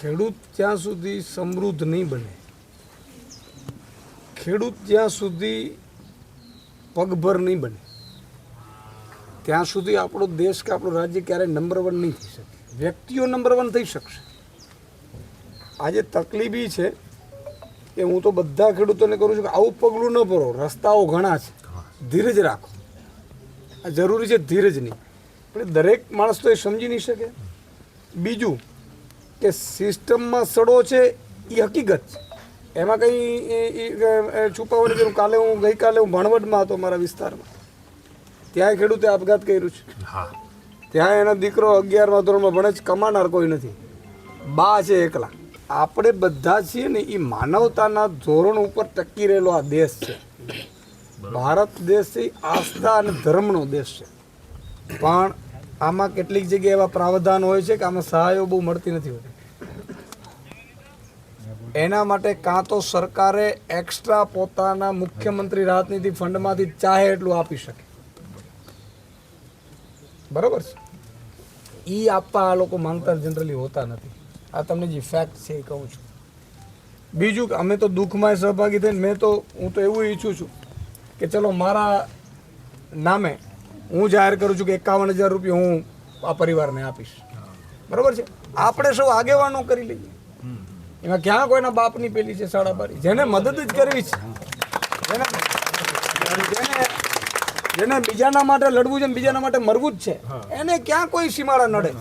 ખેડૂત જ્યાં સુધી સમૃદ્ધ નહીં બને, ખેડૂત જ્યાં સુધી પગભર નહીં બને, ત્યાં સુધી આપણો દેશ કે આપણું રાજ્ય ક્યારેય નંબર 1 નહીં થઈ શકે. વ્યક્તિઓ નંબર 1 થઈ શકશે. આજે તકલીફ એ છે કે હું તો બધા ખેડૂતોને કરું છું કે આવું પગલું ન ભરો, રસ્તાઓ ઘણા છે, ધીરજ રાખો. આ જરૂરી છે ધીરજની, પણ દરેક માણસ તો એ સમજી નહીં શકે. બીજું કે સિસ્ટમમાં સડો છે એ હકીકત છે, એમાં કંઈ છુપાવવાની જરૂર. ગઈકાલે હું ભાણવડમાં હતો, મારા વિસ્તારમાં. ત્યાં ખેડૂતે આપઘાત કર્યું છે. ત્યાં એનો દીકરો 11મા ધોરણમાં ભણે છે, કમાનાર કોઈ નથી, બા છે એકલા. આપણે બધા છીએ ને એ માનવતાના ધોરણ ઉપર ટકી રહેલો આ દેશ છે. ભારત દેશ છે આસ્થા અને ધર્મનો દેશ છે. પણ આમાં કેટલીક જગ્યાએ એવા પ્રાવધાન હોય છે કે આમાં સહાયો બહુ મળતી નથી હોતી. એના માટે કાં તો સરકારે એક્સ્ટ્રા પોતાના મુખ્યમંત્રી રાહત નિધિ ફંડમાંથી ચાહે એટલું આપી શકે, બરાબર છે. એ આપવા આ લોકો માંગતા જનરલી હોતા નથી. આ તમને જે ફેક્ટ છે એ કહું છું. બીજું કે અમે તો દુઃખમાં સહભાગી થઈને હું તો એવું ઈચ્છું છું કે ચલો મારા નામે હું જાહેર કરું છું કે 51,000 રૂપિયા હું આ પરિવારને આપીશ, બરાબર છે. આપણે સૌ આગેવાનો કરી લઈએ. એમાં ક્યાં કોઈના બાપની પેલી છે સાડાબારી. જેને મદદ જ કરવી છે, જેને બીજાના માટે લડવું છે, બીજાના માટે મરવું જ છે, એને ક્યાં કોઈ સીમાડા નડે.